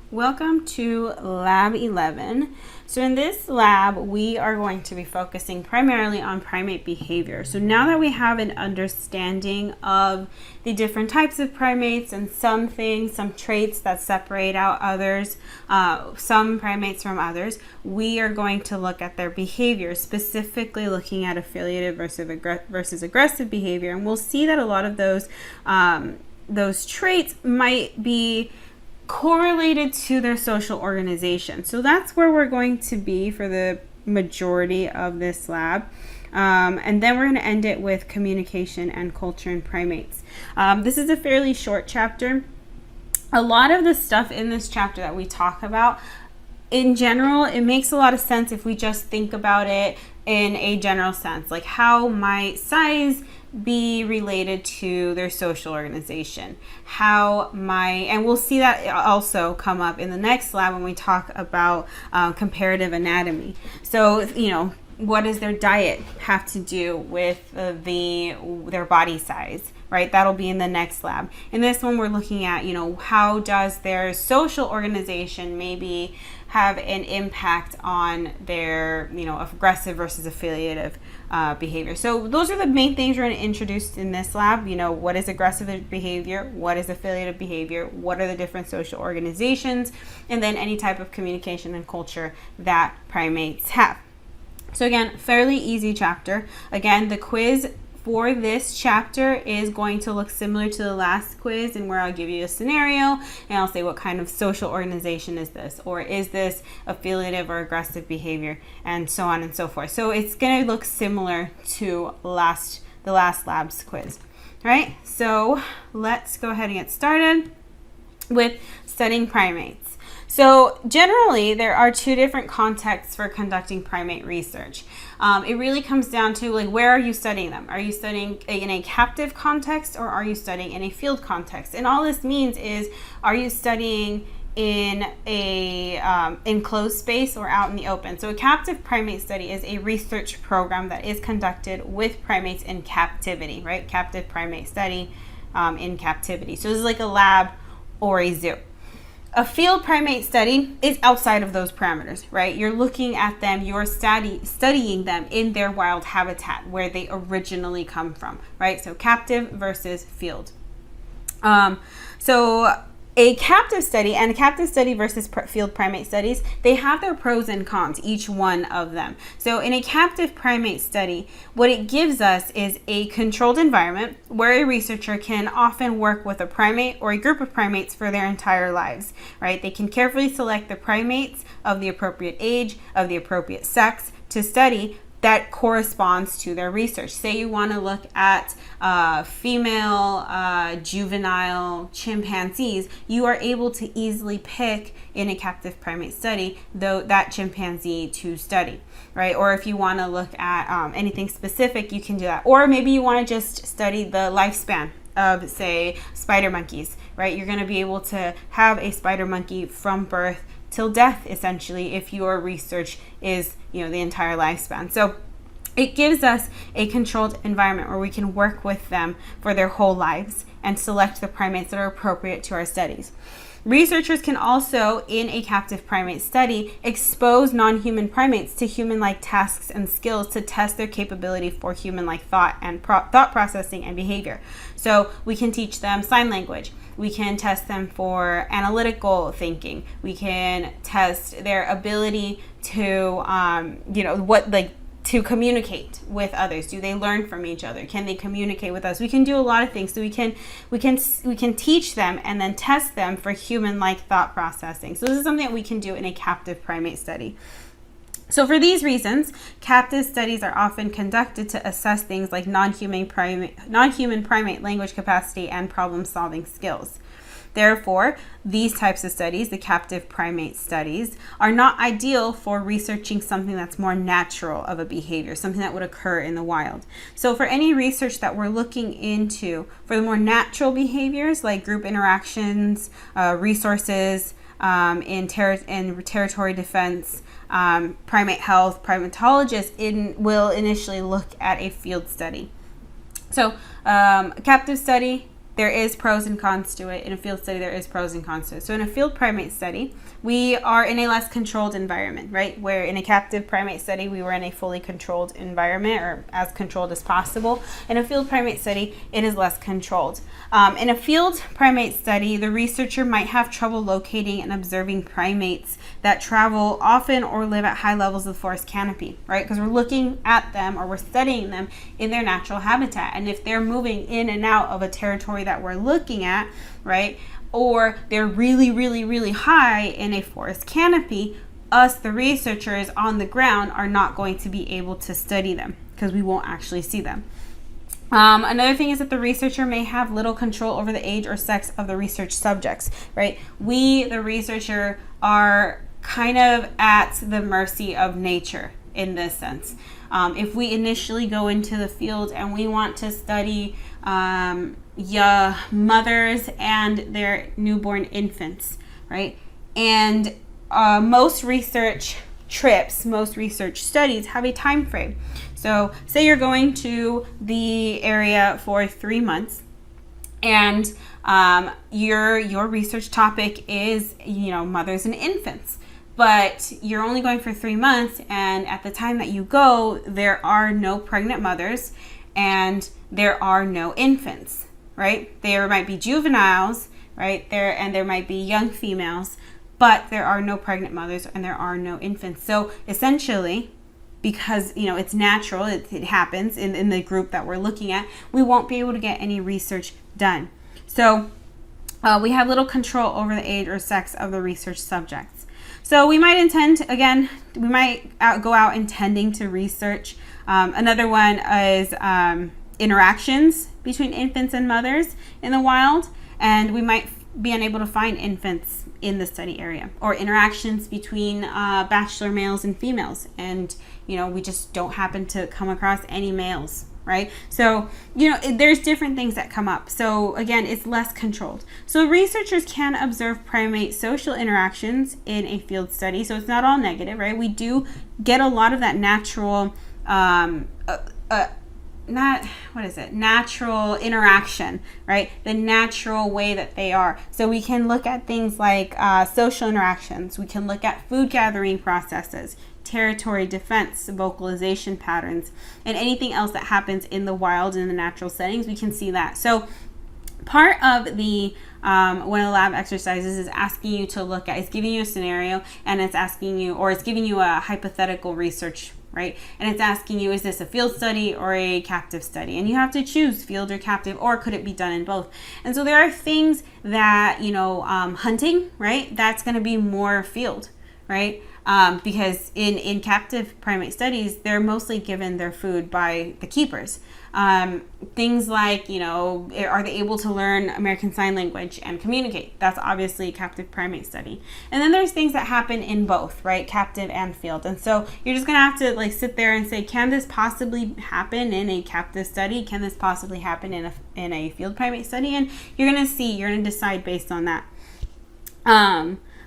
Welcome to Lab 11. So in this lab, we are going to be focusing primarily on primate behavior. So now that we have an understanding of the different types of primates and some things, some traits that separate out others, some primates from others, we are going to look at their behavior, specifically looking at affiliative versus aggressive behavior. And we'll see that a lot of those traits might be correlated to their social organization. So that's where we're going to be for the majority of this lab. And then we're going to end it with communication and culture in primates. This is a fairly short chapter. A lot of the stuff in this chapter that we talk about, in general, it makes a lot of sense if we just think about it in a general sense. Like, how might size be related to their social organization? And we'll see that also come up in the next lab when we talk about comparative anatomy. So, what does their diet have to do with their body size, right? That'll be in the next lab. In this one, we're looking at, how does their social organization maybe have an impact on their, aggressive versus affiliative behavior. So those are the main things we're going to introduce in this lab. What is aggressive behavior? What is affiliative behavior? What are the different social organizations? And then any type of communication and culture that primates have. So again, fairly easy chapter. Again, the quiz for this chapter is going to look similar to the last quiz, and where I'll give you a scenario and I'll say what kind of social organization is this, or is this affiliative or aggressive behavior, and so on and so forth. So it's going to look similar to the last lab's quiz. All right, so let's go ahead and get started with studying primates. So generally, there are two different contexts for conducting primate research. It really comes down to, where are you studying them? Are you studying in a captive context, or are you studying in a field context? And all this means is, are you studying in a enclosed space or out in the open? So a captive primate study is a research program that is conducted with primates in captivity, right? Captive primate study in captivity. So this is like a lab or a zoo. A field primate study is outside of those parameters, right? You're looking at them, you're studying them in their wild habitat where they originally come from, right? So captive versus field. So a captive study and a captive study versus field primate studies, they have their pros and cons, each one of them. So in a captive primate study, what it gives us is a controlled environment where a researcher can often work with a primate or a group of primates for their entire lives, right? They can carefully select the primates of the appropriate age, of the appropriate sex to study that corresponds to their research. Say you want to look at female juvenile chimpanzees, you are able to easily pick in a captive primate study that chimpanzee to study, right? Or if you want to look at anything specific, you can do that. Or maybe you want to just study the lifespan of, say, spider monkeys, right? You're going to be able to have a spider monkey from birth till death, essentially, if your research is, the entire lifespan. So it gives us a controlled environment where we can work with them for their whole lives and select the primates that are appropriate to our studies. Researchers can also, in a captive primate study, expose non-human primates to human-like tasks and skills to test their capability for human-like thought and thought processing and behavior. So we can teach them sign language. We can test them for analytical thinking. We can test their ability to, to communicate with others. Do they learn from each other? Can they communicate with us? We can do a lot of things. So we can teach them and then test them for human-like thought processing. So this is something that we can do in a captive primate study. So for these reasons, captive studies are often conducted to assess things like non-human primate language capacity and problem-solving skills. Therefore, these types of studies, the captive primate studies, are not ideal for researching something that's more natural of a behavior, something that would occur in the wild. So for any research that we're looking into for the more natural behaviors like group interactions, resources, in territory defense, primate health, primatologists will initially look at a field study. So a captive study there is pros and cons to it. In a field study, there is pros and cons to it. So in a field primate study, we are in a less controlled environment, right? Where in a captive primate study, we were in a fully controlled environment, or as controlled as possible. In a field primate study, it is less controlled. In a field primate study, the researcher might have trouble locating and observing primates that travel often or live at high levels of the forest canopy, right? Because we're looking at them, or we're studying them in their natural habitat. And if they're moving in and out of a territory that we're looking at, right, or they're really, really, really high in a forest canopy, us, the researchers on the ground, are not going to be able to study them because we won't actually see them. Another thing is that the researcher may have little control over the age or sex of the research subjects, right? We, the researcher, are kind of at the mercy of nature in this sense. If we initially go into the field and we want to study mothers and their newborn infants, right? And most research trips, most research studies have a time frame. So say you're going to the area for 3 months, and your research topic is, mothers and infants, but you're only going for 3 months, and at the time that you go, there are no pregnant mothers and there are no infants, right? There might be juveniles, right? There might be young females, but there are no pregnant mothers and there are no infants. So essentially, because it's natural, it happens in the group that we're looking at, we won't be able to get any research done. So we have little control over the age or sex of the research subjects. So we might go out intending to research. Another one is interactions between infants and mothers in the wild, and we might be unable to find infants in the study area, or interactions between bachelor males and females, and we just don't happen to come across any males, right? So there's different things that come up. So again, it's less controlled. So researchers can observe primate social interactions in a field study, so it's not all negative, right? We do get a lot of that natural natural interaction, right? The natural way that they are. So we can look at things like social interactions. We can look at food gathering processes, territory defense, vocalization patterns, and anything else that happens in the wild and in the natural settings. We can see that. So part of the one of the lab exercises is asking you to look at, it's giving you a scenario, and it's asking you, or it's giving you a hypothetical research, right? And it's asking you, is this a field study or a captive study? And you have to choose field or captive, or could it be done in both? And so there are things that, hunting, right? That's going to be more field, right? Because in captive primate studies, they're mostly given their food by the keepers. Things like, are they able to learn American Sign Language and communicate? That's obviously a captive primate study. And then there's things that happen in both, right? Captive and field. And so you're just going to have to sit there and say, can this possibly happen in a captive study? Can this possibly happen in a field primate study? And you're going to decide based on that.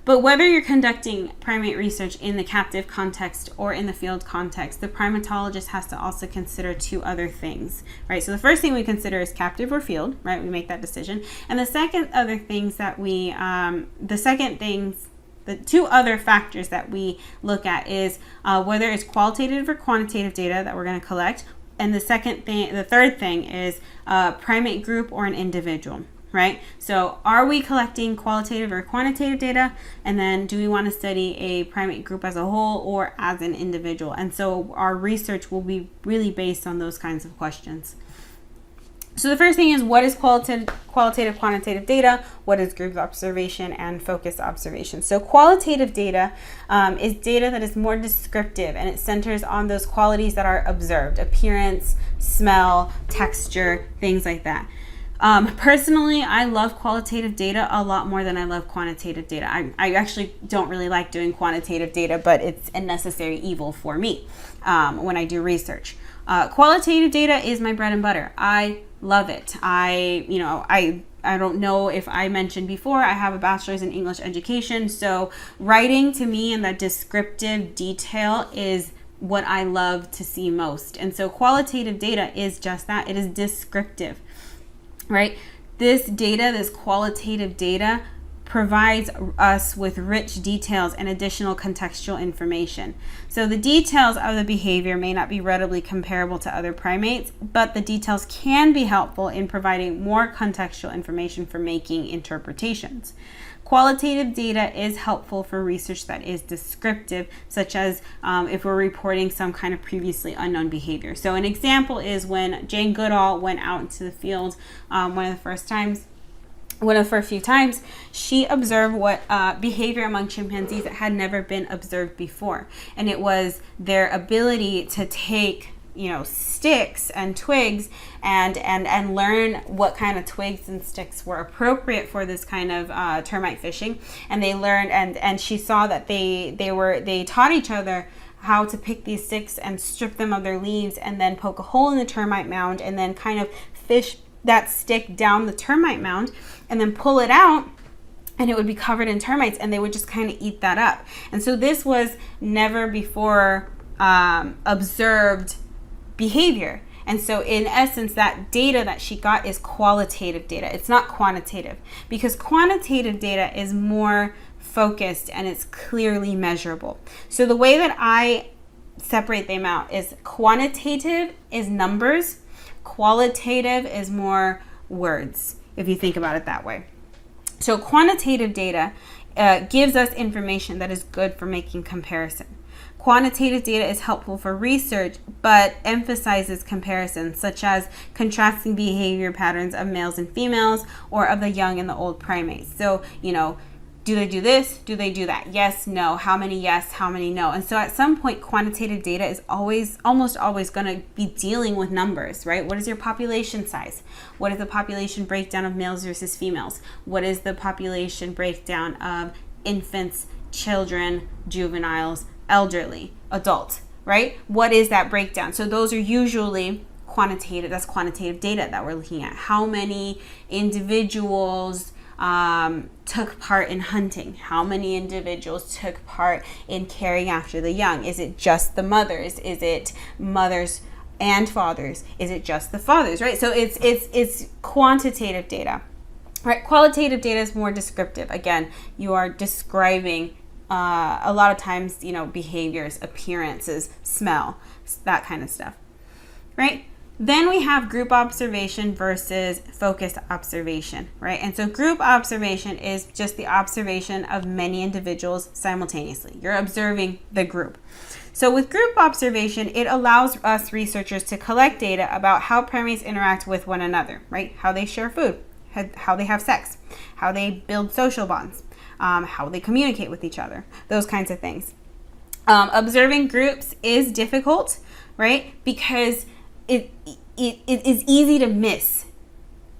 But whether you're conducting primate research in the captive context or in the field context, the primatologist has to also consider two other things, right? So the first thing we consider is captive or field, right? We make that decision. And the second other things that the two other factors that we look at is whether it's qualitative or quantitative data that we're going to collect. And the third thing is primate group or an individual. Right? So are we collecting qualitative or quantitative data? And then do we want to study a primate group as a whole or as an individual? And so our research will be really based on those kinds of questions. So the first thing is, what is qualitative, quantitative data? What is group observation and focus observation? So qualitative data is data that is more descriptive, and it centers on those qualities that are observed: appearance, smell, texture, things like that. Personally, I love qualitative data a lot more than I love quantitative data. I actually don't really like doing quantitative data, but it's a necessary evil for me when I do research. Qualitative data is my bread and butter. I love it. I don't know if I mentioned before, I have a bachelor's in English education, so writing to me in that descriptive detail is what I love to see most. And so qualitative data is just that. It is descriptive. Right? This data, this qualitative data, provides us with rich details and additional contextual information. So the details of the behavior may not be readily comparable to other primates, but the details can be helpful in providing more contextual information for making interpretations. Qualitative data is helpful for research that is descriptive, such as if we're reporting some kind of previously unknown behavior. So an example is when Jane Goodall went out into the field one of the first few times, she observed what behavior among chimpanzees that had never been observed before. And it was their ability to take, sticks and twigs and learn what kind of twigs and sticks were appropriate for this kind of termite fishing. And they learned, and she saw that they taught each other how to pick these sticks and strip them of their leaves and then poke a hole in the termite mound and then kind of fish that stick down the termite mound and then pull it out, and it would be covered in termites, and they would just kind of eat that up. And so this was never before observed behavior. And so in essence, that data that she got is qualitative data. It's not quantitative, because quantitative data is more focused and it's clearly measurable. So the way that I separate them out is quantitative is numbers, qualitative is more words, if you think about it that way. So quantitative data gives us information that is good for making comparison. Quantitative data is helpful for research, but emphasizes comparisons, such as contrasting behavior patterns of males and females or of the young and the old primates. So, do they do this? Do they do that? Yes, no. How many yes, how many no? And so at some point, quantitative data is almost always going to be dealing with numbers, right? What is your population size? What is the population breakdown of males versus females? What is the population breakdown of infants, children, juveniles, elderly, adults, right? What is that breakdown? So those are usually quantitative. That's quantitative data that we're looking at. How many individuals took part in hunting? How many individuals took part in caring after the young? Is it just the mothers? Is it mothers and fathers? Is it just the fathers, right? So it's quantitative data, right? Qualitative data is more descriptive. Again, you are describing a lot of times, behaviors, appearances, smell, that kind of stuff, right? Then we have group observation versus focused observation, right? And so group observation is just the observation of many individuals simultaneously. You're observing the group. So with group observation, it allows us researchers to collect data about how primates interact with one another, right? How they share food, how they have sex, how they build social bonds, how they communicate with each other, those kinds of things. Observing groups is difficult, right? Because it is easy to miss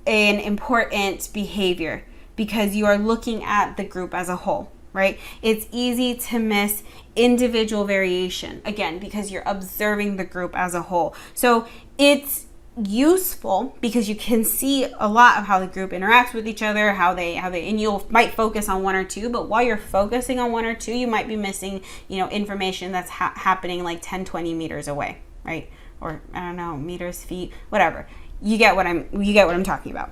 an important behavior because you are looking at the group as a whole, right? It's easy to miss individual variation, again, because you're observing the group as a whole. So it's useful because you can see a lot of how the group interacts with each other, how they and you might focus on one or two, but while you're focusing on one or two, you might be missing, information that's happening like 10, 20 meters away, right? Or I don't know, meters, feet, whatever. You get what I'm talking about.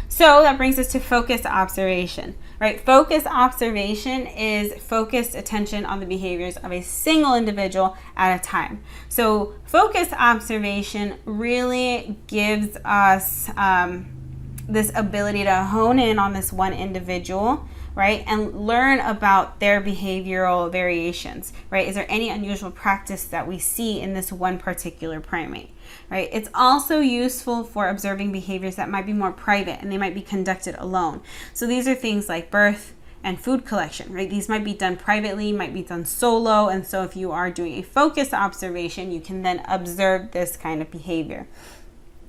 So that brings us to focused observation, right? Focused observation is focused attention on the behaviors of a single individual at a time. So focused observation really gives us this ability to hone in on this one individual, right? And learn about their behavioral variations, right? Is there any unusual practice that we see in this one particular primate, right? It's also useful for observing behaviors that might be more private and they might be conducted alone. So these are things like birth and food collection, right? These might be done privately, might be done solo. And so if you are doing a focused observation, you can then observe this kind of behavior.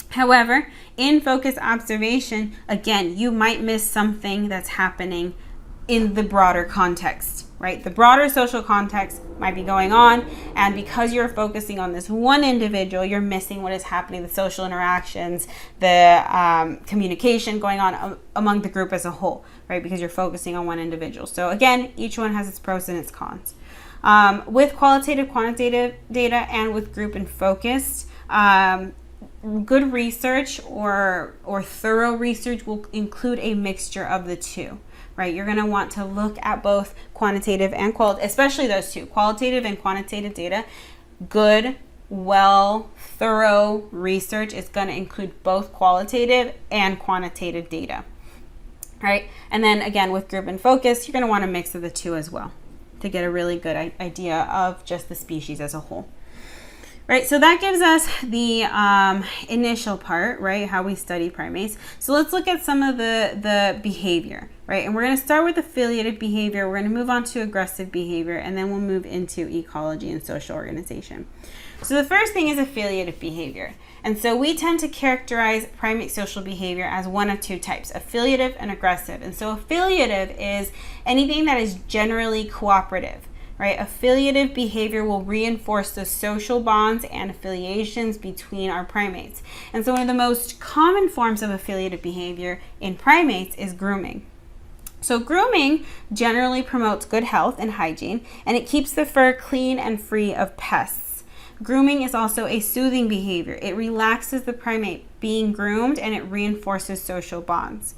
However, in focused observation, again, you might miss something that's happening in the broader context, right? The broader social context might be going on, and because you're focusing on this one individual, you're missing what is happening, the social interactions, the communication going on among the group as a whole, right? Because you're focusing on one individual. So again, each one has its pros and its cons. With qualitative, quantitative data, and with group and focused, good research or thorough research will include a mixture of the two, right? You're going to want to look at both quantitative and qualitative, especially those two, qualitative and quantitative data. Good, thorough research is going to include both qualitative and quantitative data, right? And then again, with group and focus, you're going to want a mix of the two as well to get a really good idea of just the species as a whole. Right, so that gives us the initial part, right, how we study primates. So let's look at some of the behavior, right? And we're going to start with affiliative behavior. We're going to move on to aggressive behavior, and then we'll move into ecology and social organization. So the first thing is affiliative behavior. And so we tend to characterize primate social behavior as one of two types, affiliative and aggressive. And so affiliative is anything that is generally cooperative. Right? Affiliative behavior will reinforce the social bonds and affiliations between our primates. And so one of the most common forms of affiliative behavior in primates is grooming. So grooming generally promotes good health and hygiene, and it keeps the fur clean and free of pests. Grooming is also a soothing behavior. It relaxes the primate being groomed, and it reinforces social bonds.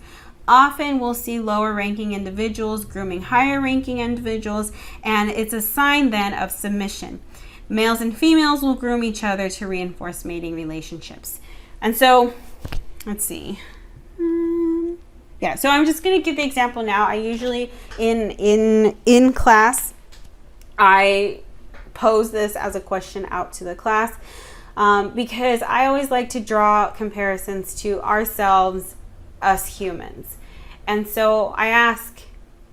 Often we'll see lower ranking individuals grooming higher ranking individuals, and it's a sign then of submission. Males and females will groom each other to reinforce mating relationships. And so, let's see. So I'm just going to give the example now. I usually, in class, I pose this as a question out to the class because I always like to draw comparisons to ourselves, us humans. And so I ask,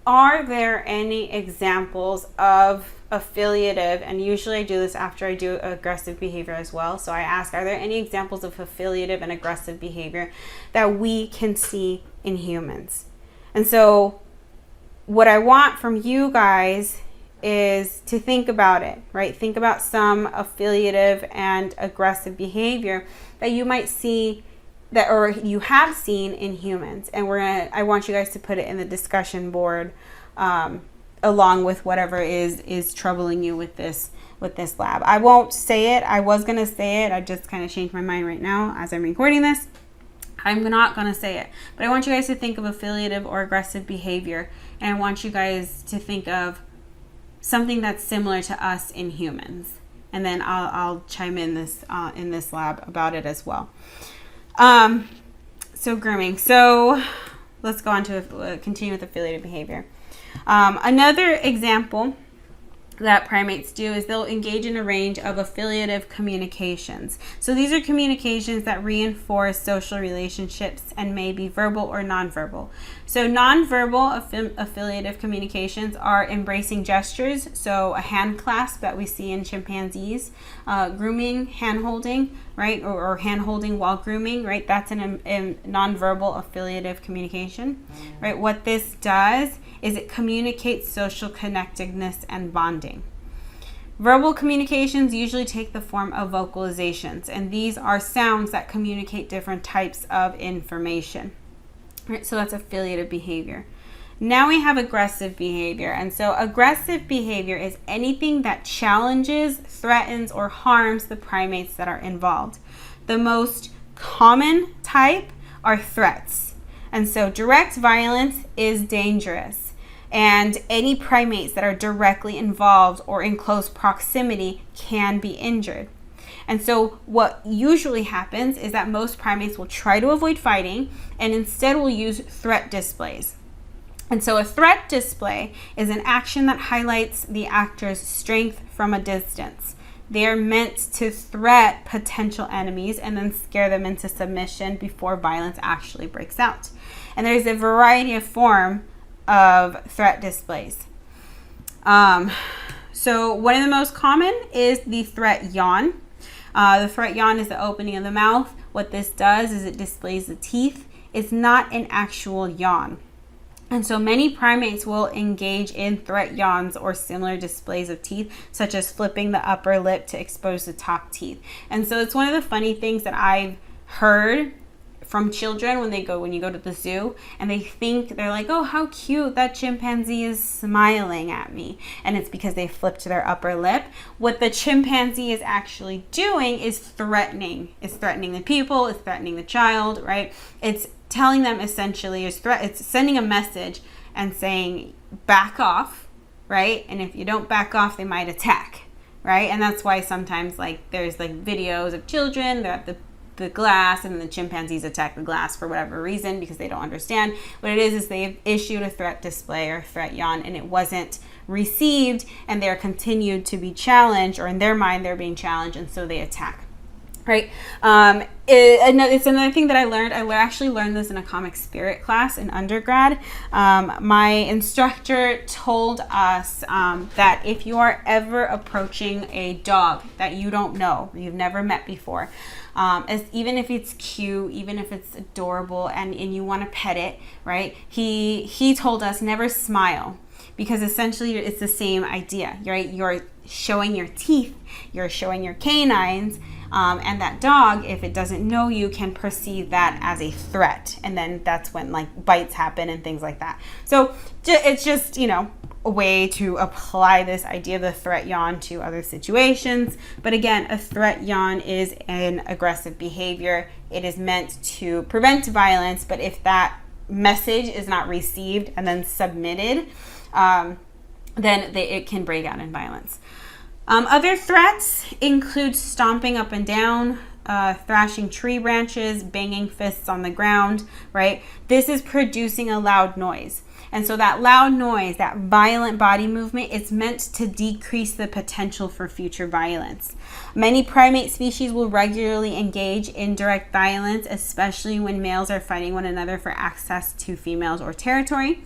are there any examples of affiliative, and usually I do this after I do aggressive behavior as well. So I ask, are there any examples of affiliative and aggressive behavior that we can see in humans? And so what I want from you guys is to think about it, right? Think about some affiliative and aggressive behavior that you might see that, or you have seen in humans, and I want you guys to put it in the discussion board along with whatever is troubling you with this lab. I won't say it. I was gonna say it. I just kind of changed my mind right now as I'm recording this. I'm not gonna say it, but I want you guys to think of affiliative or aggressive behavior, and I want you guys to think of something that's similar to us in humans, and then I'll chime in this lab about it as well. So grooming. So let's go on to continue with affiliative behavior. Another example that primates do is they'll engage in a range of affiliative communications. So these are communications that reinforce social relationships and may be verbal or nonverbal. So nonverbal affiliative communications are embracing gestures, so a hand clasp that we see in chimpanzees, grooming, hand holding, right, or hand holding while grooming, right, that's an nonverbal affiliative communication, right. What this does is it communicates social connectedness and bonding. Verbal communications usually take the form of vocalizations, and these are sounds that communicate different types of information. Right, so that's affiliative behavior. Now we have aggressive behavior, and so aggressive behavior is anything that challenges, threatens, or harms the primates that are involved. The most common type are threats, and so direct violence is dangerous. And any primates that are directly involved or in close proximity can be injured. And so what usually happens is that most primates will try to avoid fighting and instead will use threat displays. And so a threat display is an action that highlights the actor's strength from a distance. They are meant to threat potential enemies and then scare them into submission before violence actually breaks out. And there's a variety of forms of threat displays. So one of the most common is the threat yawn. The threat yawn is the opening of the mouth. What this does is it displays the teeth. It's not an actual yawn. And so many primates will engage in threat yawns or similar displays of teeth, such as flipping the upper lip to expose the top teeth. And so it's one of the funny things that I've heard from children when you go to the zoo, and they're like, oh, how cute, that chimpanzee is smiling at me, and it's because they flipped their upper lip. What the chimpanzee is actually doing is threatening. It's threatening the people, it's threatening the child, right? It's telling them essentially, it's sending a message and saying, back off, right? And if you don't back off, they might attack, right? And that's why sometimes there's videos of children, they're at the glass, and the chimpanzees attack the glass for whatever reason because they don't understand. What it is they've issued a threat display or threat yawn, and it wasn't received, and they're continued to be challenged, or in their mind they're being challenged, and so they attack. Right. It's another thing that I learned. I actually learned this in a comic spirit class in undergrad. My instructor told us that if you are ever approaching a dog that you don't know, you've never met before, even if it's cute, even if it's adorable, and you want to pet it, right? He told us never smile, because essentially it's the same idea, right? You're showing your teeth, you're showing your canines, and that dog, if it doesn't know you, can perceive that as a threat, and then that's when bites happen and things like that. So it's just a way to apply this idea of the threat yawn to other situations. But again, a threat yawn is an aggressive behavior. It is meant to prevent violence, but if that message is not received and then submitted, then it can break out in violence. Other threats include stomping up and down, thrashing tree branches, banging fists on the ground, right? This is producing a loud noise. And so that loud noise, that violent body movement, it's meant to decrease the potential for future violence. Many primate species will regularly engage in direct violence, especially when males are fighting one another for access to females or territory.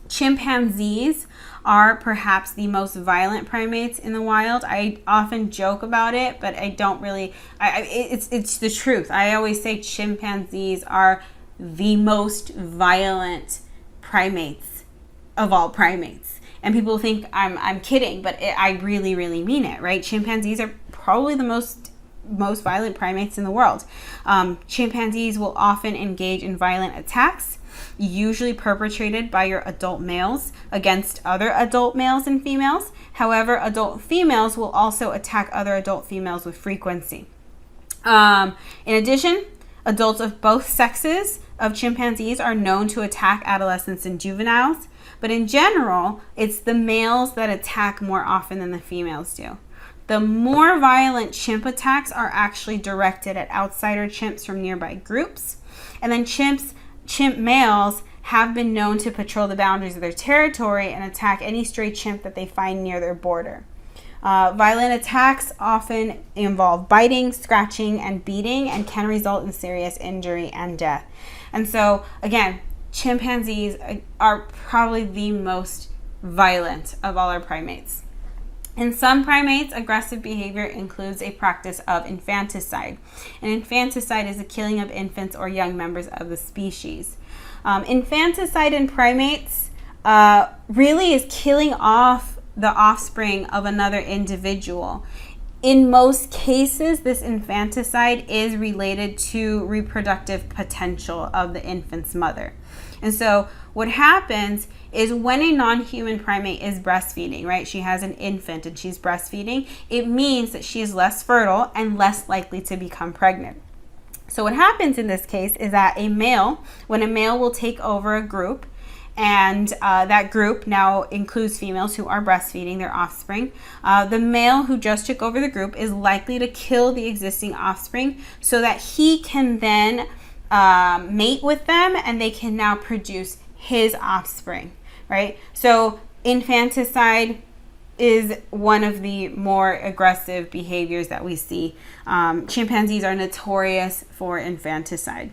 Chimpanzees are perhaps the most violent primates in the wild. I often joke about it, but I don't really, it's the truth. I always say chimpanzees are the most violent primates of all primates. And people think I'm kidding, but I really, really mean it, right? Chimpanzees are probably the most violent primates in the world. Chimpanzees will often engage in violent attacks, usually perpetrated by your adult males against other adult males and females. However, adult females will also attack other adult females with frequency. In addition, adults of both sexes of chimpanzees are known to attack adolescents and juveniles, but in general, it's the males that attack more often than the females do. The more violent chimp attacks are actually directed at outsider chimps from nearby groups, and then chimp males have been known to patrol the boundaries of their territory and attack any stray chimp that they find near their border. Violent attacks often involve biting, scratching, and beating, and can result in serious injury and death. And so, again, chimpanzees are probably the most violent of all our primates. In some primates, aggressive behavior includes a practice of infanticide. And infanticide is the killing of infants or young members of the species. Infanticide in primates really is killing off the offspring of another individual. In most cases, this infanticide is related to reproductive potential of the infant's mother. And so what happens is when a non-human primate is breastfeeding, right? She has an infant and she's breastfeeding. It means that she is less fertile and less likely to become pregnant. So what happens in this case is that when a male will take over a group, and that group now includes females who are breastfeeding their offspring, the male who just took over the group is likely to kill the existing offspring so that he can then mate with them and they can now produce his offspring, right? So infanticide is one of the more aggressive behaviors that we see. Chimpanzees are notorious for infanticide.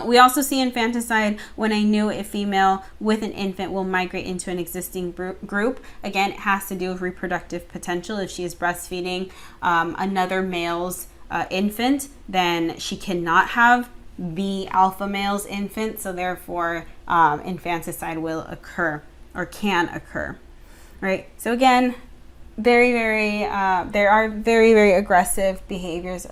We also see infanticide when a female with an infant will migrate into an existing group. Again, it has to do with reproductive potential. If she is breastfeeding another male's infant, then she cannot have the alpha male's infant, so therefore infanticide will occur or can occur, right? So again, there are very, very aggressive behaviors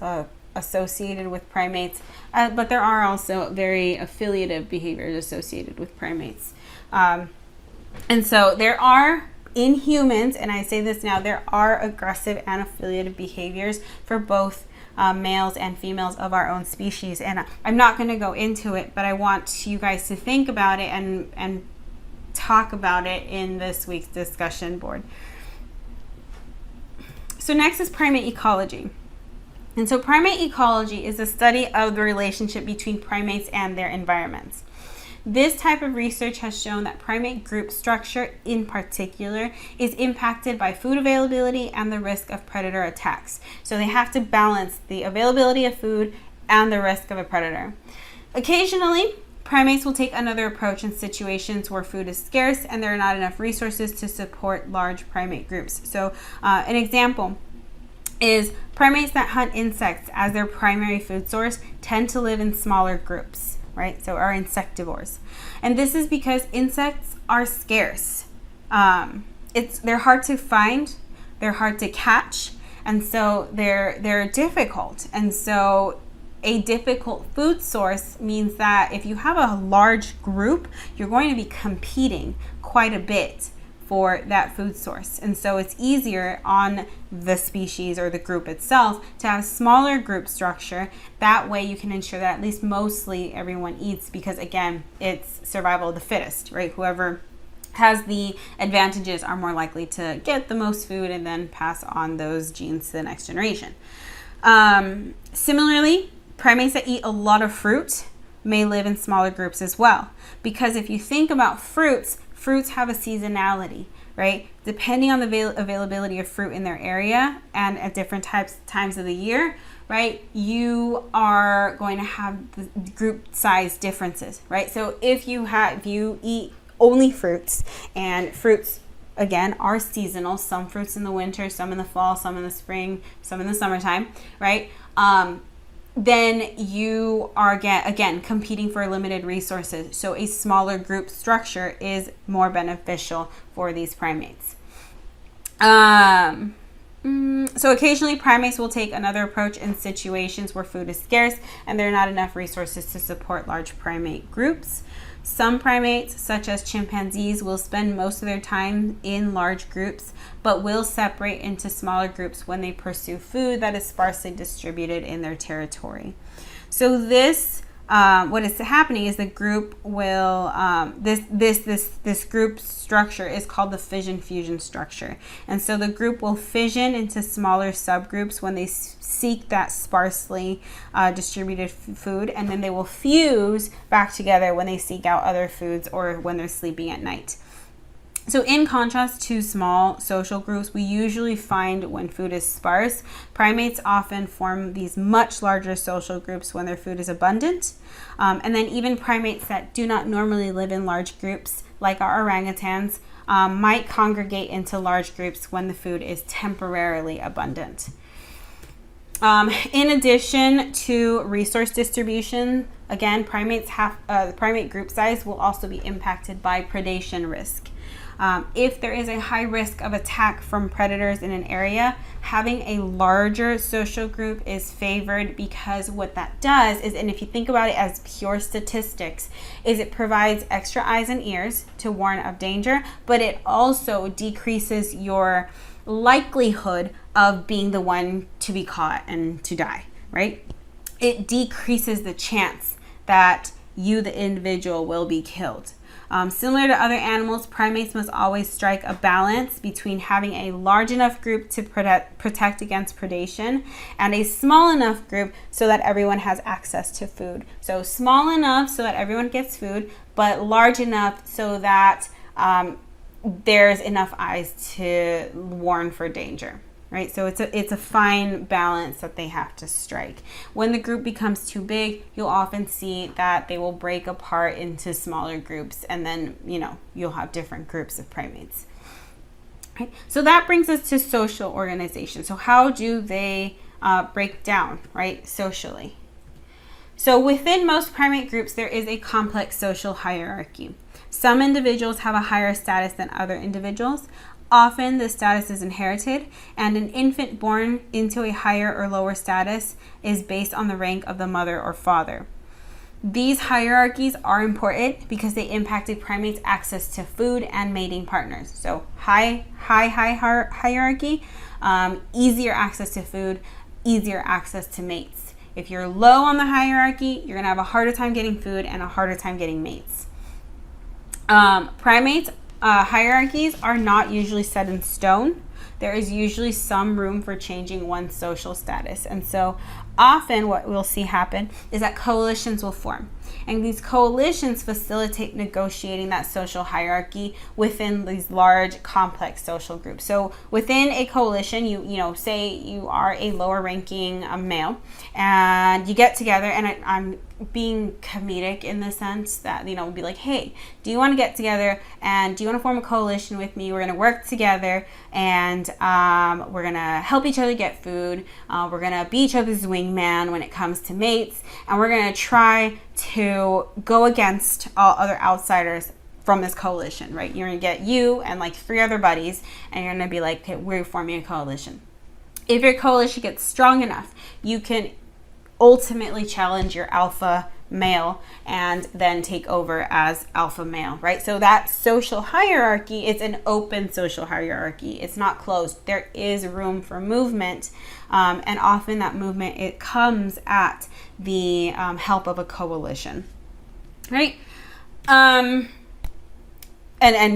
associated with primates, but there are also very affiliative behaviors associated with primates. And so there are, in humans, and I say this now, there are aggressive and affiliative behaviors for both males and females of our own species. And I'm not going to go into it, but I want you guys to think about it and talk about it in this week's discussion board. So next is primate ecology. And so primate ecology is a study of the relationship between primates and their environments. This type of research has shown that primate group structure in particular is impacted by food availability and the risk of predator attacks. So they have to balance the availability of food and the risk of a predator. Occasionally, primates will take another approach in situations where food is scarce and there are not enough resources to support large primate groups. So an example is primates that hunt insects as their primary food source tend to live in smaller groups, right? So are insectivores. And this is because insects are scarce. They're hard to find, they're hard to catch, and so they're difficult. And so a difficult food source means that if you have a large group, you're going to be competing quite a bit for that food source. And so it's easier on the species or the group itself to have smaller group structure. That way you can ensure that at least mostly everyone eats, because again, it's survival of the fittest, right? Whoever has the advantages are more likely to get the most food and then pass on those genes to the next generation. Similarly, primates that eat a lot of fruit may live in smaller groups as well. Because if you think about fruits have a seasonality, right? Depending on the availability of fruit in their area and at different times of the year, right? You are going to have the group size differences, right? So if you eat only fruits, and fruits again are seasonal, some fruits in the winter, some in the fall, some in the spring, some in the summertime, right? Then you are again competing for limited resources. So a smaller group structure is more beneficial for these primates. So occasionally primates will take another approach in situations where food is scarce and there are not enough resources to support large primate groups. Some primates, such as chimpanzees, will spend most of their time in large groups, but will separate into smaller groups when they pursue food that is sparsely distributed in their territory. So this, what is happening is the group will, this group structure is called the fission-fusion structure. And so the group will fission into smaller subgroups when they seek that sparsely distributed food, and then they will fuse back together when they seek out other foods or when they're sleeping at night. So in contrast to small social groups, we usually find when food is sparse, primates often form these much larger social groups when their food is abundant. And then even primates that do not normally live in large groups, like our orangutans, might congregate into large groups when the food is temporarily abundant. In addition to resource distribution, again, the primate group size will also be impacted by predation risk. If there is a high risk of attack from predators in an area, having a larger social group is favored, because what that does is, and if you think about it as pure statistics, is it provides extra eyes and ears to warn of danger, but it also decreases your likelihood of being the one to be caught and to die, right? It decreases the chance that you, the individual, will be killed. Similar to other animals, primates must always strike a balance between having a large enough group to protect against predation and a small enough group so that everyone has access to food. So small enough so that everyone gets food, but large enough so that there's enough eyes to warn for danger. Right? So it's a fine balance that they have to strike. When the group becomes too big, you'll often see that they will break apart into smaller groups, and then you'll have different groups of primates. Right? So that brings us to social organization. So how do they break down, right, socially? So within most primate groups, there is a complex social hierarchy. Some individuals have a higher status than other individuals. Often the status is inherited, and an infant born into a higher or lower status is based on the rank of the mother or father. These hierarchies are important because they impact a primate's access to food and mating partners. So high hierarchy, easier access to food, easier access to mates. If you're low on the hierarchy, you're going to have a harder time getting food and a harder time getting mates. Primates hierarchies are not usually set in stone. There is usually some room for changing one's social status. And so often what we'll see happen is that coalitions will form. And these coalitions facilitate negotiating that social hierarchy within these large, complex social groups. So within a coalition, you know, say you are a lower ranking male, and you get together, and I'm being comedic in the sense that, you know, we'll be like, hey, do you want to get together and do you want to form a coalition with me? We're going to work together, and we're going to help each other get food. We're going to be each other's wingman when it comes to mates, and we're going to try to go against all other outsiders from this coalition, right? You're going to get you and like 3 other buddies, and you're going to be like, okay, we're forming a coalition. If your coalition gets strong enough, you can ultimately challenge your alpha male and then take over as alpha male, right? So that social hierarchy is an open social hierarchy. It's not closed. There is room for movement, and often that movement, it comes at the help of a coalition, right? And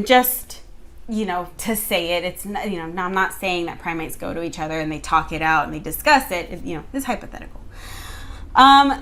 just, you know, to say it, it's not, you know, I'm not saying that primates go to each other and they talk it out and they discuss it. You know, it's hypothetical.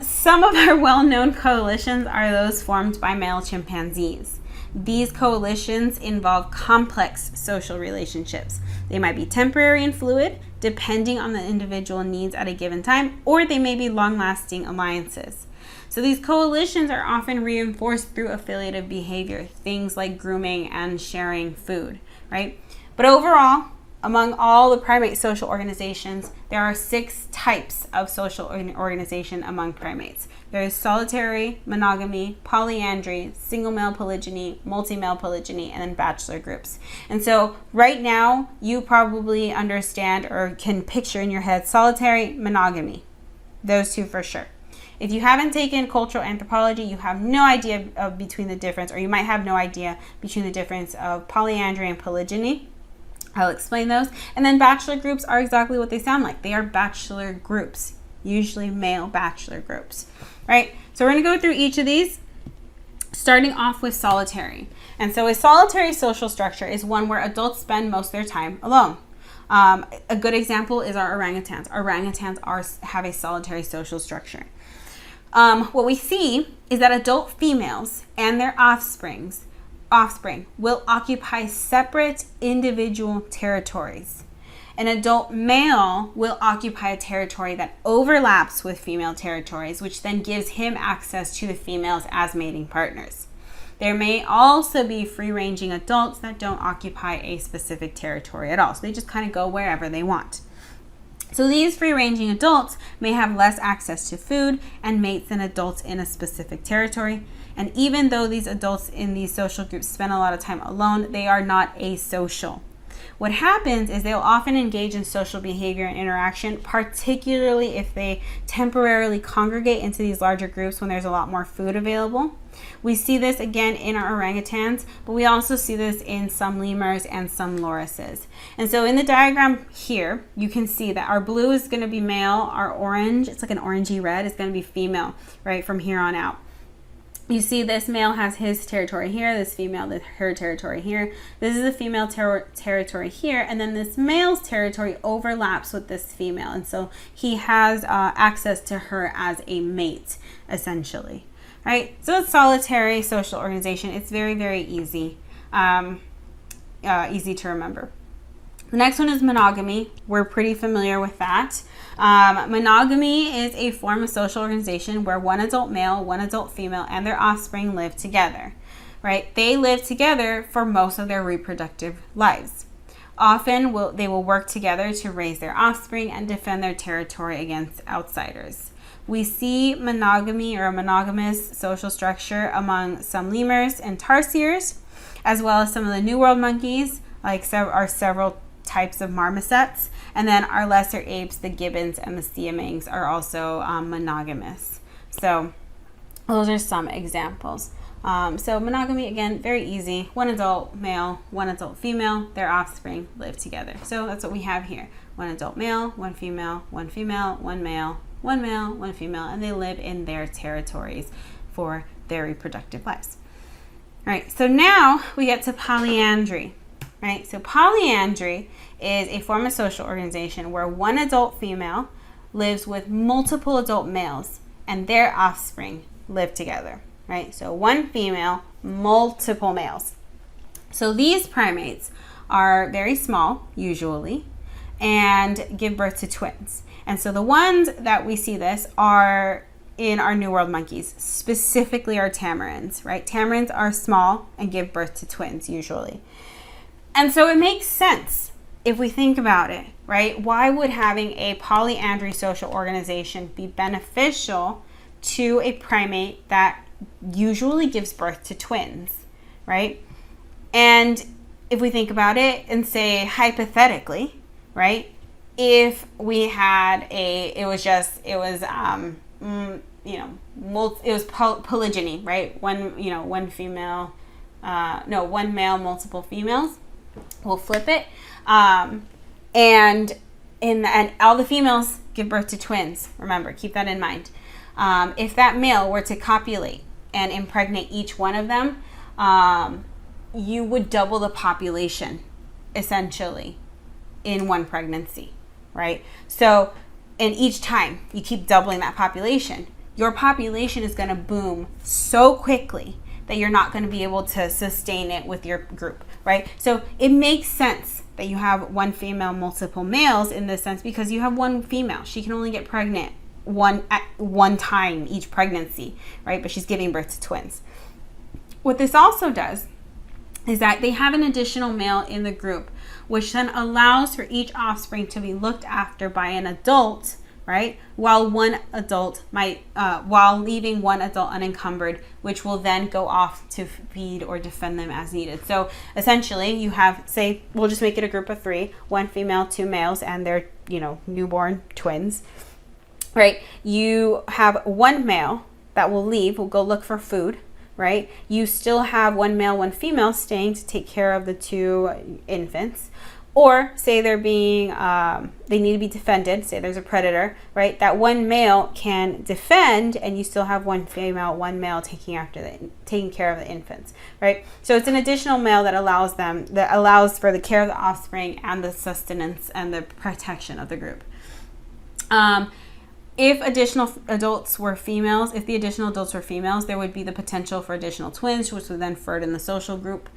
Some of our well-known coalitions are those formed by male chimpanzees. These coalitions involve complex social relationships. They might be temporary and fluid, depending on the individual needs at a given time, or they may be long-lasting alliances. So these coalitions are often reinforced through affiliative behavior, things like grooming and sharing food, right? But overall, among all the primate social organizations, there are 6 types of social organization among primates. There is solitary, monogamy, polyandry, single male polygyny, multi-male polygyny, and then bachelor groups. And so right now, you probably understand or can picture in your head solitary, monogamy. Those 2 for sure. If you haven't taken cultural anthropology, you have no idea between the difference, or you might have no idea between the difference of polyandry and polygyny. I'll explain those. And then bachelor groups are exactly what they sound like. They are bachelor groups, usually male bachelor groups, right? So we're going to go through each of these, starting off with solitary. And so a solitary social structure is one where adults spend most of their time alone. A good example is our orangutans. Orangutans have a solitary social structure. What we see is that adult females and their offspring will occupy separate individual territories. An adult male will occupy a territory that overlaps with female territories, which then gives him access to the females as mating partners. There may also be free-ranging adults that don't occupy a specific territory at all. So they just kind of go wherever they want. So these free-ranging adults may have less access to food and mates than adults in a specific territory. And even though these adults in these social groups spend a lot of time alone, they are not asocial. What happens is they'll often engage in social behavior and interaction, particularly if they temporarily congregate into these larger groups when there's a lot more food available. We see this again in our orangutans, but we also see this in some lemurs and some lorises. And so in the diagram here, you can see that our blue is going to be male, our orange, it's like an orangey red, is going to be female, right, from here on out. You see this male has his territory here, this female, her territory here. This is the female territory here, and then this male's territory overlaps with this female. And so he has access to her as a mate, essentially, right? So it's solitary social organization. It's very, very easy, easy to remember. The next one is monogamy. We're pretty familiar with that. Monogamy is a form of social organization where one adult male, one adult female, and their offspring live together, right? They live together for most of their reproductive lives. Often they will work together to raise their offspring and defend their territory against outsiders. We see monogamy or a monogamous social structure among some lemurs and tarsiers, as well as some of the New World monkeys, are several types of marmosets. And then our lesser apes, the gibbons and the siamangs, are also monogamous. So those are some examples. So monogamy, again, very easy. One adult male, one adult female, their offspring live together. So that's what we have here. One adult male, one female, one female, one male, one male, one female, and they live in their territories for their reproductive lives. All right, so now we get to polyandry. Right, so polyandry is a form of social organization where one adult female lives with multiple adult males and their offspring live together. Right, so one female, multiple males. So these primates are very small, usually, and give birth to twins. And so the ones that we see this are in our New World monkeys, specifically our tamarins, right? Tamarins are small and give birth to twins, usually. And so it makes sense if we think about it, right? Why would having a polyandry social organization be beneficial to a primate that usually gives birth to twins, right? And if we think about it and say hypothetically, right? If we had it was polygyny, right? One male, multiple females. We'll flip it, and all the females give birth to twins. Remember, keep that in mind. If that male were to copulate and impregnate each one of them, you would double the population, essentially, in one pregnancy, right? So, and each time you keep doubling that population, your population is going to boom so quickly that you're not going to be able to sustain it with your group, right? So it makes sense that you have one female, multiple males in this sense, because you have one female. She can only get pregnant at one time each pregnancy, right? But she's giving birth to twins. What this also does is that they have an additional male in the group, which then allows for each offspring to be looked after by an adult, right? While leaving one adult unencumbered, which will then go off to feed or defend them as needed. So essentially you have, say, we'll just make it a group of 3, one female, 2 males, and their, newborn twins, right? You have one male that will go look for food, right? You still have one male, one female staying to take care of the 2 infants. Or say they need to be defended, say there's a predator, right? That one male can defend and you still have one female, one male taking care of the infants, right? So it's an additional male that allows for the care of the offspring and the sustenance and the protection of the group. If the additional adults were females, there would be the potential for additional twins, which would then further the social group.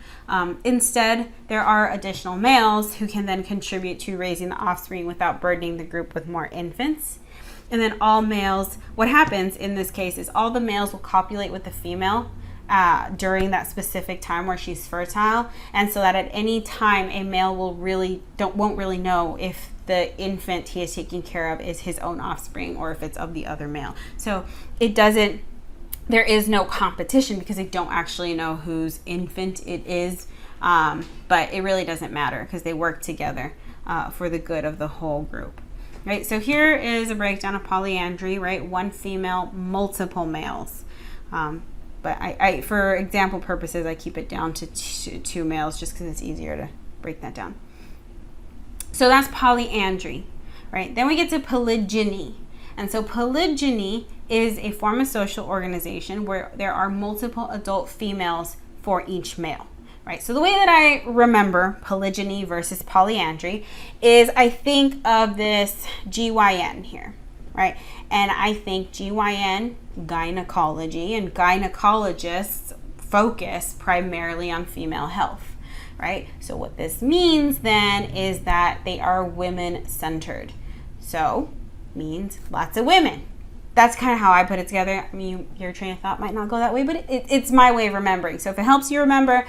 Instead, there are additional males who can then contribute to raising the offspring without burdening the group with more infants. And then all males, what happens in this case is all the males will copulate with the female during that specific time where she's fertile, and so that at any time a male won't really know if the infant he is taking care of is his own offspring or if it's of the other male. So there is no competition because they don't actually know whose infant it is, but it really doesn't matter because they work together for the good of the whole group. Right, so here is a breakdown of polyandry, right? One female, multiple males. But I for example purposes, I keep it down to 2 males just because it's easier to break that down. So that's polyandry, right? Then we get to polygyny. And so polygyny is a form of social organization where there are multiple adult females for each male, right? So the way that I remember polygyny versus polyandry is I think of this GYN here, right? And I think GYN, gynecology, and gynecologists focus primarily on female health. Right? So what this means then is that they are women-centered. So means lots of women. That's kind of how I put it together. I mean, your train of thought might not go that way, but it's my way of remembering. So if it helps you remember,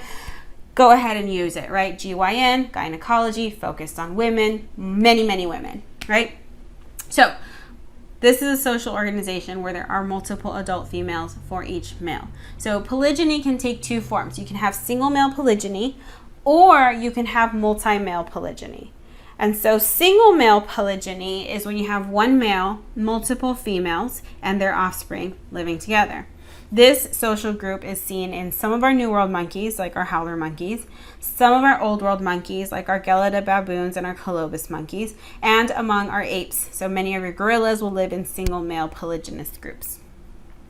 go ahead and use it, right? GYN, gynecology, focused on women, many, many women, right? So this is a social organization where there are multiple adult females for each male. So polygyny can take 2 forms. You can have single male polygyny, or you can have multi-male polygyny. And so single male polygyny is when you have one male, multiple females, and their offspring living together. This social group is seen in some of our New World monkeys, like our howler monkeys, some of our Old World monkeys, like our Gelada baboons and our colobus monkeys, and among our apes. So many of your gorillas will live in single male polygynous groups.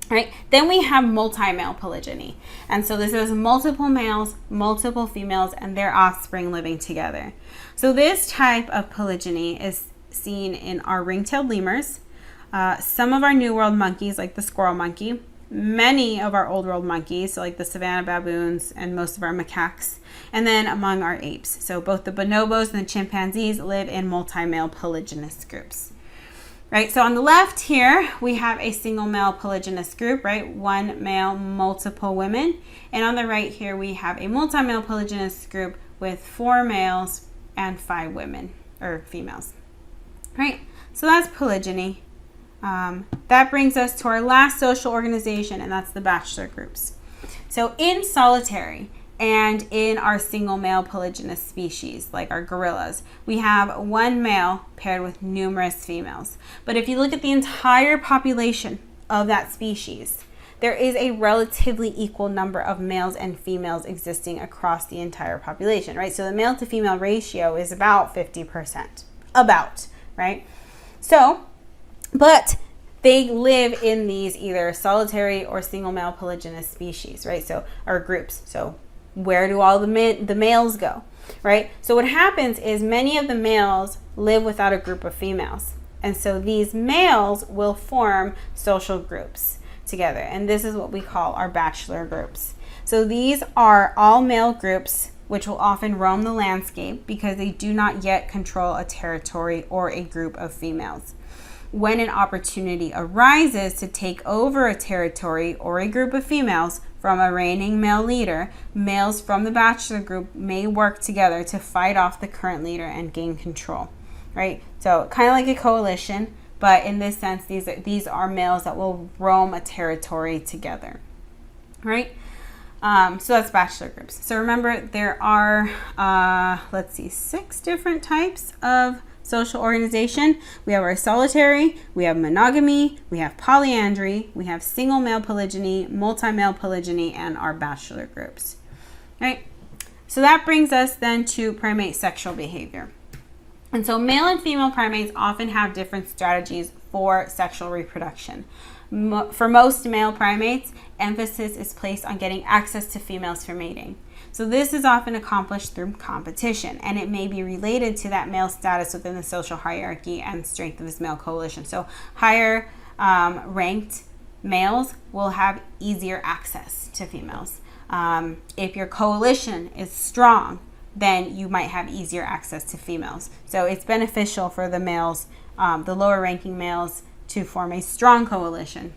Right? Then we have multi-male polygyny. And so this is multiple males, multiple females, and their offspring living together. So this type of polygyny is seen in our ring-tailed lemurs, some of our New World monkeys, like the squirrel monkey, many of our Old World monkeys, so like the savanna baboons and most of our macaques, and then among our apes. So both the bonobos and the chimpanzees live in multi-male polygynous groups. Right, so on the left here, we have a single male polygynous group, right? One male, multiple women. And on the right here, we have a multi-male polygynous group with 4 males and 5 women, or females. Right, so that's polygyny. That brings us to our last social organization, and that's the bachelor groups. So in solitary and in our single male polygynous species, like our gorillas, we have one male paired with numerous females. But if you look at the entire population of that species, there is a relatively equal number of males and females existing across the entire population, right? So the male to female ratio is about 50%, right? So, but they live in these either solitary or single male polygynous species, right? So, or groups. So where do all the males go, right? So what happens is many of the males live without a group of females. And so these males will form social groups together. And this is what we call our bachelor groups. So these are all male groups which will often roam the landscape because they do not yet control a territory or a group of females. When an opportunity arises to take over a territory or a group of females from a reigning male leader, males from the bachelor group may work together to fight off the current leader and gain control, right? So kind of like a coalition, but in this sense, these are males that will roam a territory together, right? So that's bachelor groups. So remember, there are, 6 different types of social organization. We have our solitary, we have monogamy, we have polyandry, we have single male polygyny, multi-male polygyny, and our bachelor groups. Right? So that brings us then to primate sexual behavior. And so male and female primates often have different strategies for sexual reproduction. For most male primates, emphasis is placed on getting access to females for mating. So this is often accomplished through competition, and it may be related to that male status within the social hierarchy and strength of this male coalition. So higher ranked males will have easier access to females. If your coalition is strong, then you might have easier access to females. So it's beneficial for the males, the lower ranking males, to form a strong coalition.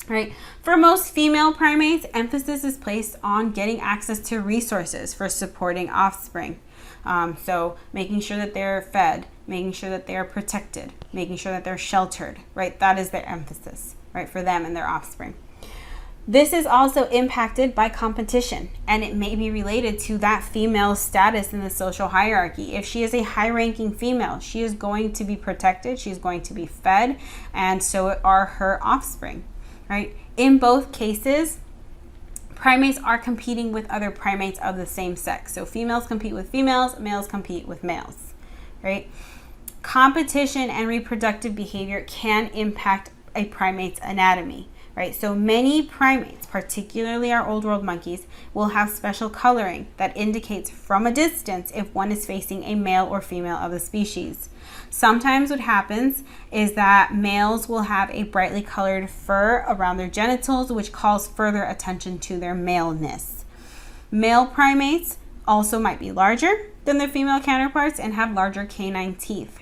Right. For most female primates, emphasis is placed on getting access to resources for supporting offspring. So making sure that they're fed, making sure that they're protected, making sure that they're sheltered, right? That is their emphasis, right, for them and their offspring. This is also impacted by competition, and it may be related to that female's status in the social hierarchy. If she is a high-ranking female, she is going to be protected, she's going to be fed, and so are her offspring. Right? In both cases, primates are competing with other primates of the same sex. So females compete with females, males compete with males, right? Competition and reproductive behavior can impact a primate's anatomy, right? So many primates, particularly our Old World monkeys, will have special coloring that indicates from a distance if one is facing a male or female of the species. Sometimes what happens is that males will have a brightly colored fur around their genitals, which calls further attention to their maleness. Male primates also might be larger than their female counterparts and have larger canine teeth.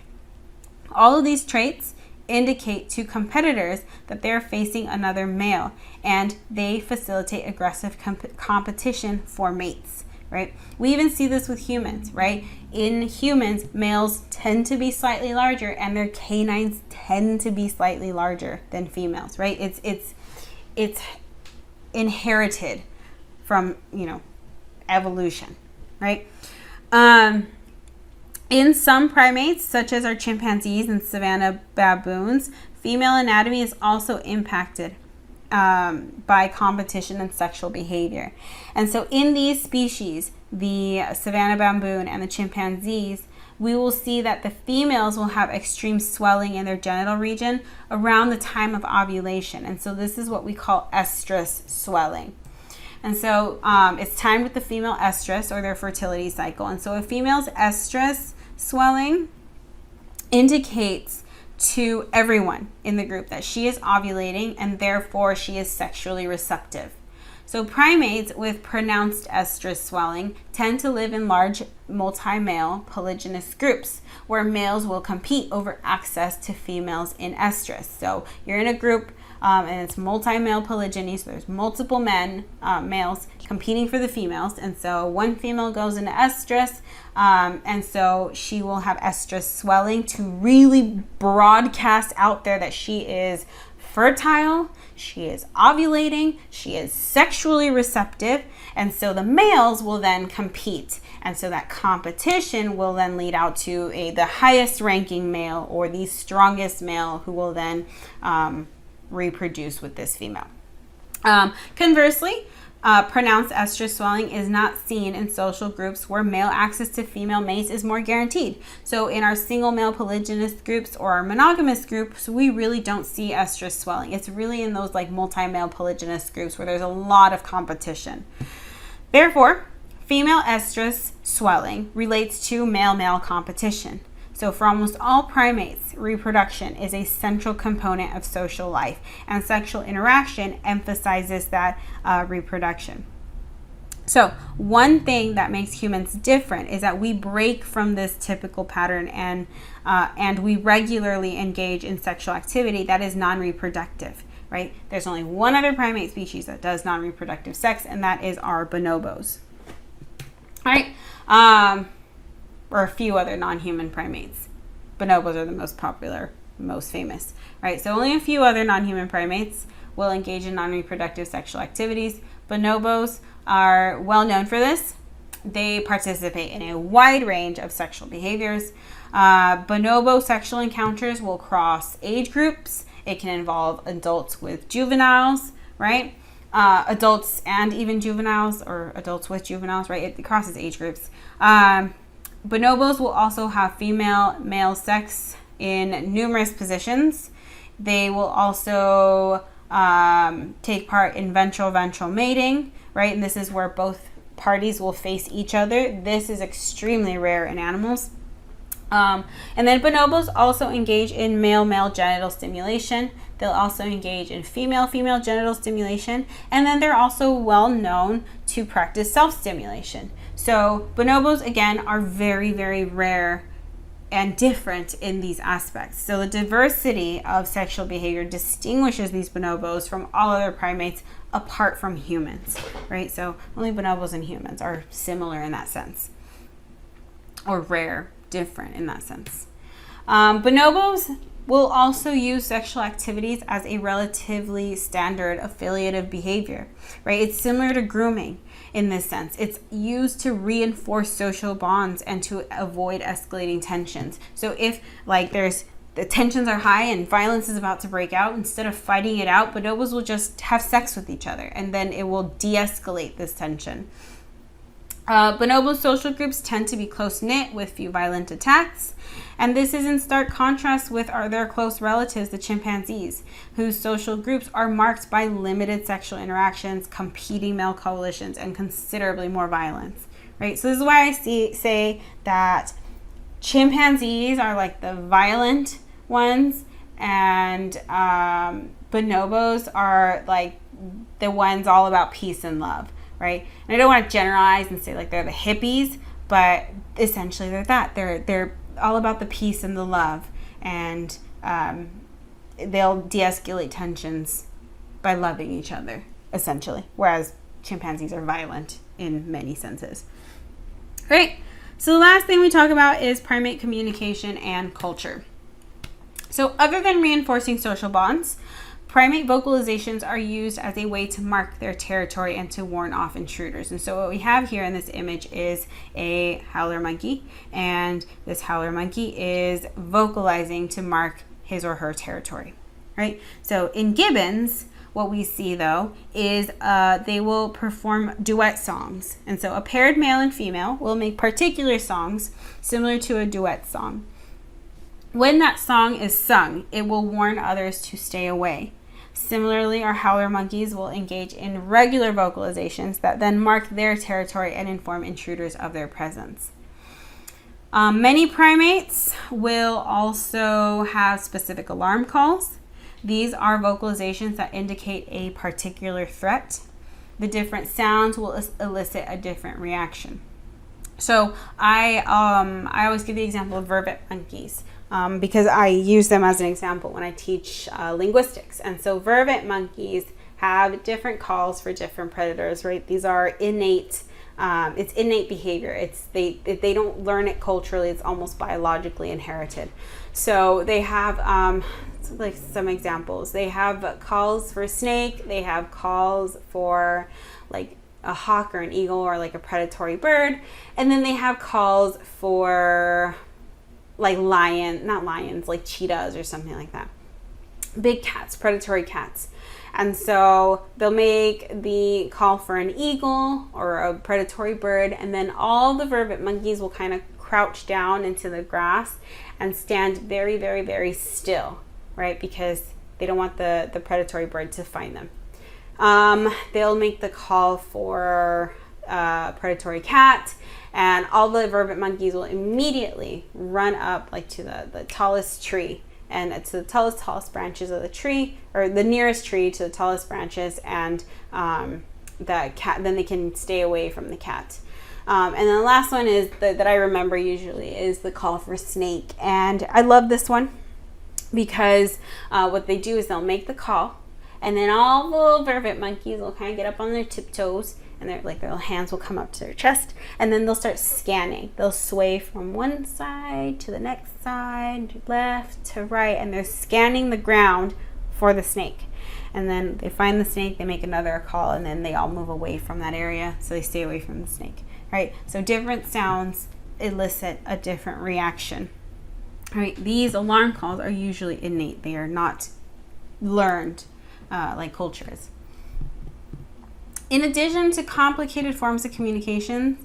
All of these traits indicate to competitors that they're facing another male, and they facilitate aggressive competition for mates. Right? We even see this with humans, right? In humans, males tend to be slightly larger and their canines tend to be slightly larger than females, right? It's inherited from, evolution, right? In some primates, such as our chimpanzees and savanna baboons, female anatomy is also impacted by competition and sexual behavior. And so in these species, the savanna baboon and the chimpanzees, we will see that the females will have extreme swelling in their genital region around the time of ovulation. And so this is what we call estrous swelling. And so it's timed with the female estrus, or their fertility cycle. And so a female's estrus swelling indicates to everyone in the group that she is ovulating, and therefore she is sexually receptive. So primates with pronounced estrus swelling tend to live in large multi-male polygynous groups where males will compete over access to females in estrus. So you're in a group and it's multi-male polygyny, so there's multiple males competing for the females, and so one female goes into estrus, and so she will have estrus swelling to really broadcast out there that she is fertile, she is ovulating, she is sexually receptive, and so the males will then compete, and so that competition will then lead out to the highest ranking male or the strongest male who will then reproduce with this female. Conversely, pronounced estrus swelling is not seen in social groups where male access to female mates is more guaranteed. So in our single male polygynous groups or our monogamous groups, we really don't see estrus swelling. It's really in those like multi-male polygynous groups where there's a lot of competition. Therefore, female estrus swelling relates to male-male competition. So for almost all primates, reproduction is a central component of social life, and sexual interaction emphasizes that reproduction. So one thing that makes humans different is that we break from this typical pattern and we regularly engage in sexual activity that is non-reproductive, right? There's only one other primate species that does non-reproductive sex, and that is our bonobos. All right. Or a few other non-human primates. Bonobos are the most popular, most famous, right? So only a few other non-human primates will engage in non-reproductive sexual activities. Bonobos are well known for this. They participate in a wide range of sexual behaviors. Bonobo sexual encounters will cross age groups. It can involve adults with juveniles, right? Adults and even juveniles, or adults with juveniles, right? It crosses age groups. Bonobos will also have female-male sex in numerous positions. They will also take part in ventral-ventral mating, right? And this is where both parties will face each other. This is extremely rare in animals. And then bonobos also engage in male-male genital stimulation. They'll also engage in female-female genital stimulation. And then they're also well known to practice self-stimulation. So bonobos, again, are very, very rare and different in these aspects. So the diversity of sexual behavior distinguishes these bonobos from all other primates apart from humans, right? So only bonobos and humans are similar in that sense, or rare, different in that sense. Bonobos will also use sexual activities as a relatively standard affiliative behavior, right? It's similar to grooming in this sense. It's used to reinforce social bonds and to avoid escalating tensions. So if the tensions are high and violence is about to break out, instead of fighting it out, bonobos will just have sex with each other, and then it will de-escalate this tension. Bonobo social groups tend to be close-knit with few violent attacks, and this is in stark contrast with their close relatives, the chimpanzees, whose social groups are marked by limited sexual interactions, competing male coalitions, and considerably more violence, right? So this is why I say that chimpanzees are like the violent ones, and bonobos are like the ones all about peace and love. Right? And I don't want to generalize and say like they're the hippies, but essentially they're that. They're all about the peace and the love, and they'll de-escalate tensions by loving each other, essentially. Whereas chimpanzees are violent in many senses. Great. So the last thing we talk about is primate communication and culture. So other than reinforcing social bonds, Primate vocalizations are used as a way to mark their territory and to warn off intruders. And so what we have here in this image is a howler monkey, and this howler monkey is vocalizing to mark his or her territory, right? So in gibbons, what we see though is they will perform duet songs. And so a paired male and female will make particular songs similar to a duet song. When that song is sung, it will warn others to stay away. Similarly, our howler monkeys will engage in regular vocalizations that then mark their territory and inform intruders of their presence. Many primates will also have specific alarm calls. These are vocalizations that indicate a particular threat. The different sounds will elicit a different reaction. So I always give the example of vervet monkeys. Because I use them as an example when I teach linguistics. And so vervet monkeys have different calls for different predators, right? These are innate, it's innate behavior. They don't learn it culturally, it's almost biologically inherited. So they have, like some examples, they have calls for snake, they have calls for like a hawk or an eagle or like a predatory bird, and then they have calls for like not lions, like cheetahs or something like that. Big cats, predatory cats. And so they'll make the call for an eagle or a predatory bird, and then all the vervet monkeys will kind of crouch down into the grass and stand very, very, very still, right? Because they don't want the predatory bird to find them. They'll make the call for a predatory cat, and all the vervet monkeys will immediately run up like to the tallest tree, and to the tallest branches of the tree, or the nearest tree to the tallest branches, and the cat, then they can stay away from the cat. And then the last one is that I remember usually is the call for snake. And I love this one because what they do is they'll make the call, and then all the little vervet monkeys will kind of get up on their tiptoes, and their little hands will come up to their chest, and then they'll start scanning. They'll sway from one side to the next side, to left to right, and they're scanning the ground for the snake. And then they find the snake, they make another call, and then they all move away from that area, so they stay away from the snake, right? So different sounds elicit a different reaction, right? These alarm calls are usually innate. They are not learned like culture is. In addition to complicated forms of communication,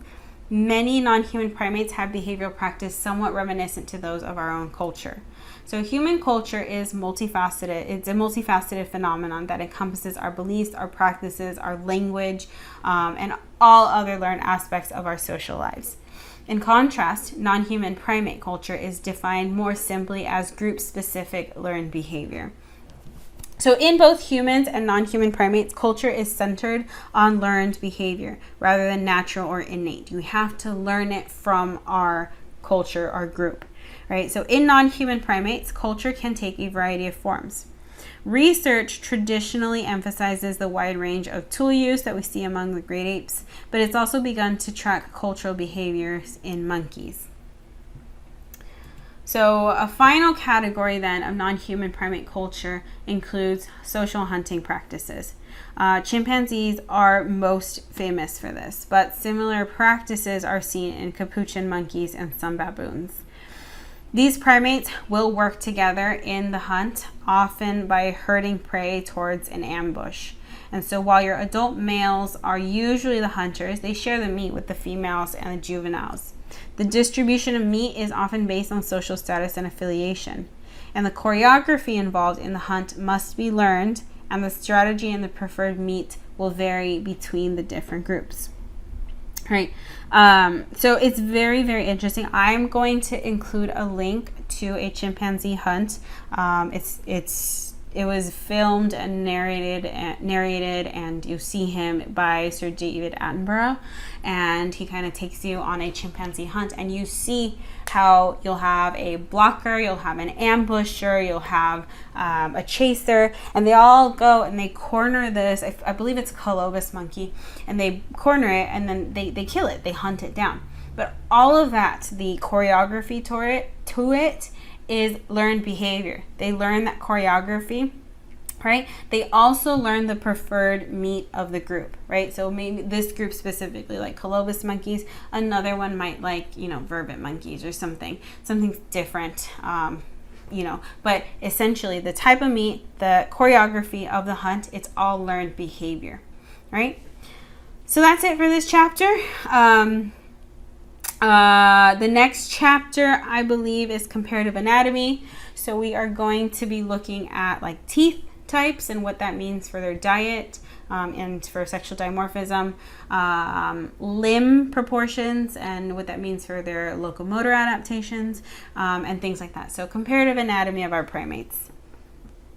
many non-human primates have behavioral practice somewhat reminiscent to those of our own culture. So human culture is multifaceted. It's a multifaceted phenomenon that encompasses our beliefs, our practices, our language, and all other learned aspects of our social lives. In contrast, non-human primate culture is defined more simply as group-specific learned behavior. So in both humans and non-human primates, culture is centered on learned behavior rather than natural or innate. You have to learn it from our culture, our group, right? So in non-human primates, culture can take a variety of forms. Research traditionally emphasizes the wide range of tool use that we see among the great apes, but it's also begun to track cultural behaviors in monkeys. So a final category then of non-human primate culture includes social hunting practices. Chimpanzees are most famous for this, but similar practices are seen in capuchin monkeys and some baboons. These primates will work together in the hunt, often by herding prey towards an ambush. And so while your adult males are usually the hunters, they share the meat with the females and the juveniles. The distribution of meat is often based on social status and affiliation, and the choreography involved in the hunt must be learned, and the strategy and the preferred meat will vary between the different groups. Right. So it's very, very interesting. I'm going to include a link to a chimpanzee hunt. It was filmed and narrated, and you see him by Sir David Attenborough, and he kind of takes you on a chimpanzee hunt, and you see how you'll have a blocker, you'll have an ambusher, you'll have a chaser, and they all go and they corner this, I believe it's a colobus monkey, and they corner it, and then they kill it, they hunt it down. But all of that, the choreography to it is learned behavior. They learn that choreography right? They also learn the preferred meat of the group, right? So maybe this group specifically, like colobus monkeys, another one might like, you know, vervet monkeys or something different, you know, but essentially the type of meat, the choreography of the hunt, it's all learned behavior, right? So that's it for this chapter. The next chapter, I believe, is Comparative Anatomy. So we are going to be looking at like teeth types and what that means for their diet, and for sexual dimorphism, limb proportions and what that means for their locomotor adaptations, and things like that. So comparative anatomy of our primates.